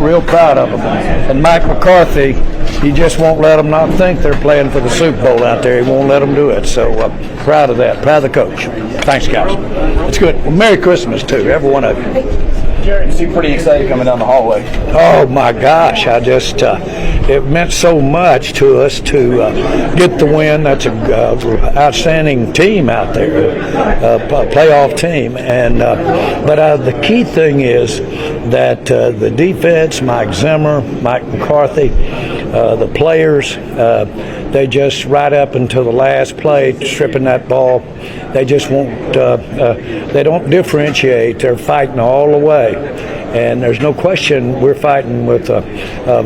Real proud of them. And Mike McCarthy, he just won't let them not think they're playing for the Super Bowl out there. He won't let them do it. So proud of that. Proud of the coach. Thanks, guys. It's good. Well, Merry Christmas, too, every one of you. You seem pretty excited coming down the hallway. Oh, my gosh. I just, it meant so much to us to get the win. That's an outstanding team out there, a playoff team. And but the key thing is that the defense, Mike Zimmer, Mike McCarthy, the players, they just right up until the last play, stripping that ball. They just won't. They don't differentiate. They're fighting all the way, and there's no question we're fighting with a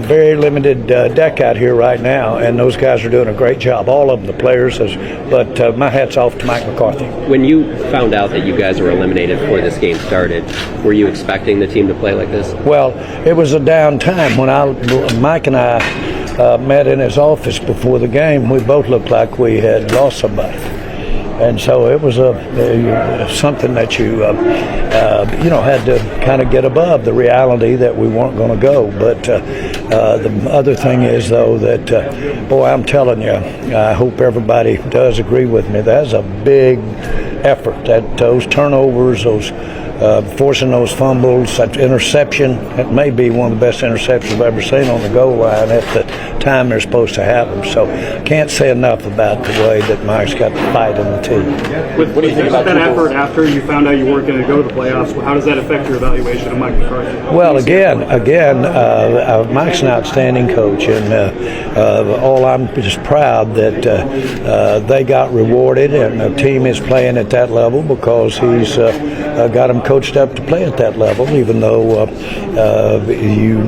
very limited deck out here right now. And those guys are doing a great job. All of them, the players. But my hat's off to Mike McCarthy. When you found out that you guys were eliminated before this game started, were you expecting the team to play like this? Well, it was a down time when Mike and I met in his office before the game. We both looked like we had lost somebody. And so it was something that you had to kind of get above the reality that we weren't going to go. But the other thing is, though, that, boy, I'm telling you, I hope everybody does agree with me. That's a big effort. That those turnovers, those forcing those fumbles, that interception, it may be one of the best interceptions I've ever seen on the goal line at the time they're supposed to have them. So can't say enough about the way that Mike's got the fight in the team. What do you think about that effort after you found out you weren't going to go to the playoffs? How does that affect your evaluation of Mike McCarthy? Well, again, Mike's an outstanding coach, and I'm just proud that they got rewarded, and the team is playing at that level because he's got them coached up to play at that level, even though you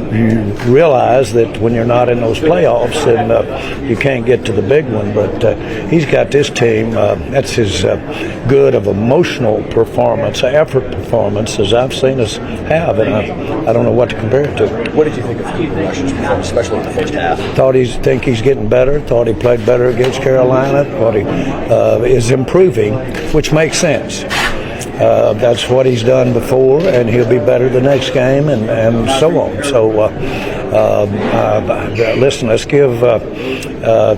realize that when you're not in those playoffs, then you can't get to the big one. But he's got this team, that's his good of emotional performance, effort performance, as I've seen us have, and I don't know what to compare it to. What did you think of Cooper Rush's performance, especially in the first half? Think he's getting better, thought he played better against Carolina, thought he is improving, which makes sense. That's what he's done before, and he'll be better the next game, and so on. So, listen, let's give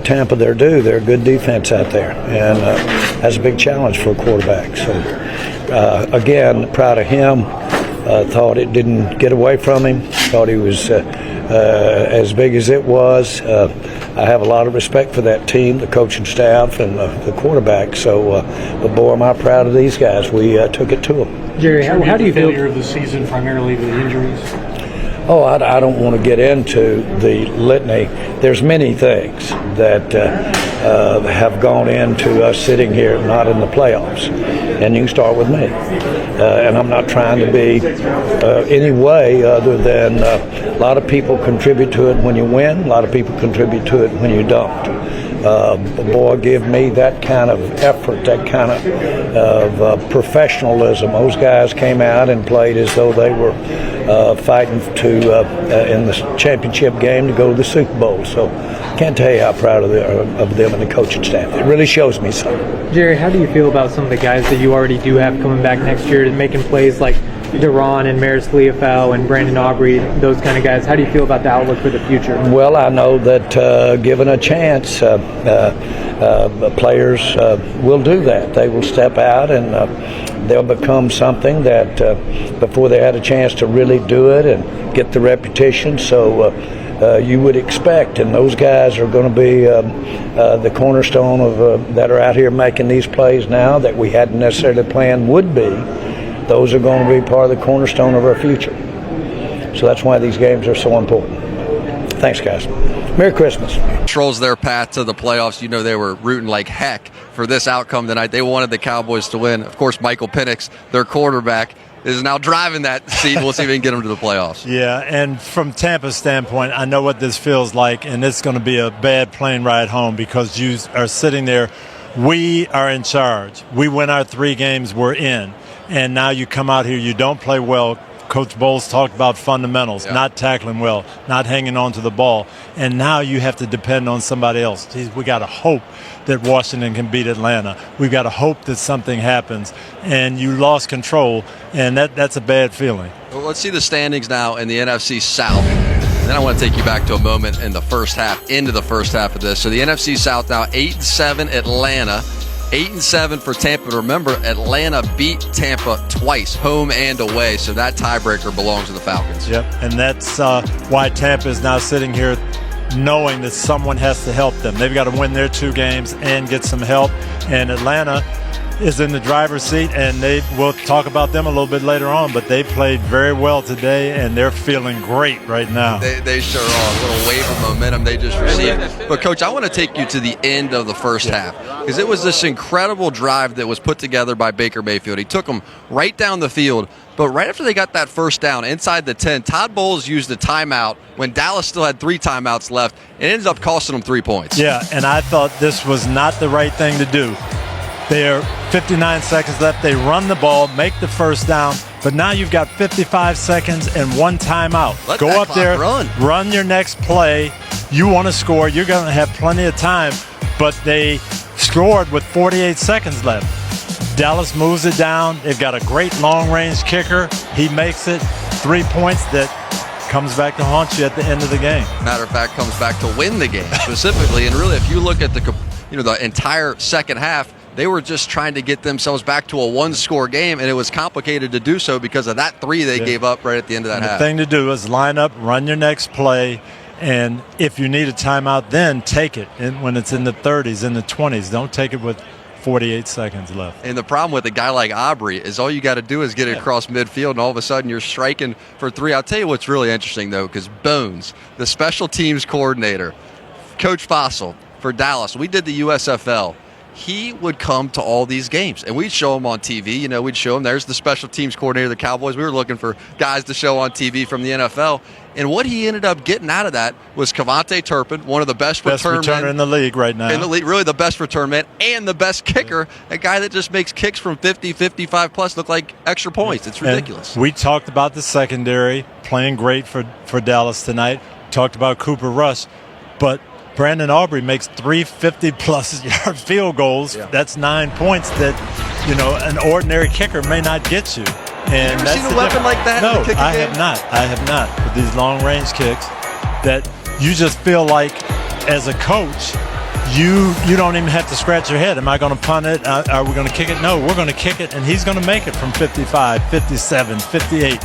Tampa their due. They're a good defense out there, and that's a big challenge for a quarterback. So, again, proud of him. Thought it didn't get away from him. Thought he was as big as it was. I have a lot of respect for that team, the coaching staff, and the quarterback. So, but boy, am I proud of these guys. We took it to them. Jerry, how do you feel? Failure of the season primarily the injuries? Oh, I don't want to get into the litany. There's many things that have gone into us sitting here not in the playoffs. And you can start with me. And I'm not trying to be any way other than a lot of people contribute to it when you win. A lot of people contribute to it when you don't. Boy, give me that kind of effort, that kind of professionalism. Those guys came out and played as though they were fighting to in the championship game to go to the Super Bowl. So I can't tell you how proud of them and the coaching staff. It really shows me something. Jerry, how do you feel about some of the guys that you already do have coming back next year and making plays like Duran and Maris Leofau and Brandon Aubrey, those kind of guys? How do you feel about the outlook for the future? Well, I know that given a chance, players will do that. They will step out and they'll become something that before they had a chance to really do it and get the reputation. So you would expect, and those guys are going to be the cornerstone of that are out here making these plays now that we hadn't necessarily planned would be. Those are going to be part of the cornerstone of our future. So that's why these games are so important. Thanks, guys. Merry Christmas. Controls their path to the playoffs. You know they were rooting like heck for this outcome tonight. They wanted the Cowboys to win. Of course, Michael Penix, their quarterback, is now driving that seat. We'll see if we can get them to the playoffs. Yeah, and from Tampa's standpoint, I know what this feels like, and it's going to be a bad plane ride home because you are sitting there. We are in charge. We win our 3 games, we're in. And now you come out here, you don't play well. Coach Bowles talked about fundamentals, not tackling well, not hanging on to the ball. And now you have to depend on somebody else. Geez, we got to hope that Washington can beat Atlanta. We've got to hope that something happens. And you lost control, and that's a bad feeling. Well, let's see the standings now in the NFC South. And then I want to take you back to a moment in the first half, into the first half of this. So the NFC South now 8-7 Atlanta, 8-7 for Tampa. Remember, Atlanta beat Tampa twice, home and away. So that tiebreaker belongs to the Falcons. Yep, and that's why Tampa is now sitting here knowing that someone has to help them. They've got to win their 2 games and get some help. And Atlanta is in the driver's seat, and we'll talk about them a little bit later on, but they played very well today, and they're feeling great right now. They sure are. A little wave of momentum they just received. But, Coach, I want to take you to the end of the first half, because it was this incredible drive that was put together by Baker Mayfield. He took them right down the field, but right after they got that first down inside the 10, Todd Bowles used a timeout when Dallas still had 3 timeouts left. It ended up costing them 3 points. Yeah, and I thought this was not the right thing to do. There are 59 seconds left. They run the ball, make the first down, but now you've got 55 seconds and 1 timeout. Go up there, run your next play. You want to score. You're going to have plenty of time, but they scored with 48 seconds left. Dallas moves it down. They've got a great long-range kicker. He makes it 3 points that comes back to haunt you at the end of the game. Matter of fact, comes back to win the game specifically. And really, if you look at the entire second half, they were just trying to get themselves back to a 1-score game, and it was complicated to do so because of that 3 they gave up right at the end of that half. The thing to do is line up, run your next play, and if you need a timeout, then take it. And when it's in the 30s, in the 20s, don't take it with 48 seconds left. And the problem with a guy like Aubrey is all you got to do is get it across midfield, and all of a sudden you're striking for 3. I'll tell you what's really interesting, though, because Bones, the special teams coordinator, Coach Fossil for Dallas, we did the USFL. He would come to all these games, and we'd show him on TV. We'd show him, there's the special teams coordinator of the Cowboys. We were looking for guys to show on TV from the NFL. And what he ended up getting out of that was Cavante Turpin, one of the best returner men in the league right now. In the league, really the best return man and the best kicker, a guy that just makes kicks from 50, 55 plus look like extra points. It's ridiculous. And we talked about the secondary playing great for Dallas tonight. Talked about Cooper Rush, but Brandon Aubrey makes 3 50-plus yard field goals. Yeah. That's 9 points that, an ordinary kicker may not get you. And you ever seen a weapon like that? No, I have not. I have not. With these long-range kicks that you just feel like, as a coach, you don't even have to scratch your head. Am I going to punt it? Are we going to kick it? No, we're going to kick it, and he's going to make it from 55, 57, 58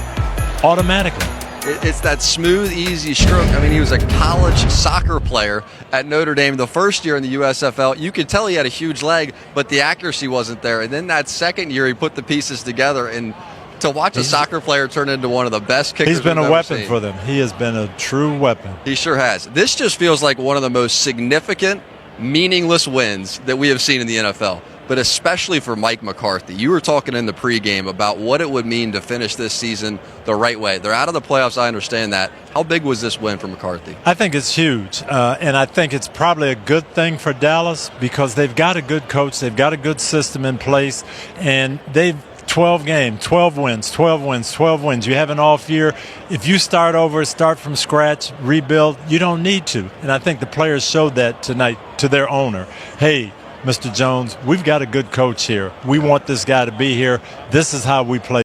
automatically. It's that smooth, easy stroke. I mean, he was a college soccer player at Notre Dame the first year in the USFL. You could tell he had a huge leg, but the accuracy wasn't there. And then that second year, he put the pieces together. And to watch a soccer player turn into one of the best kickers he's been we've a ever weapon seen. For them. He has been a true weapon. He sure has. This just feels like one of the most significant, meaningless wins that we have seen in the NFL. But especially for Mike McCarthy. You were talking in the pregame about what it would mean to finish this season the right way. They're out of the playoffs, I understand that. How big was this win for McCarthy? I think it's huge, and I think it's probably a good thing for Dallas because they've got a good coach, they've got a good system in place, and they've 12 games, 12 wins, 12 wins, 12 wins. You have an off year. If you start over, start from scratch, rebuild, you don't need to. And I think the players showed that tonight to their owner. Hey, Mr. Jones, we've got a good coach here. We want this guy to be here. This is how we play.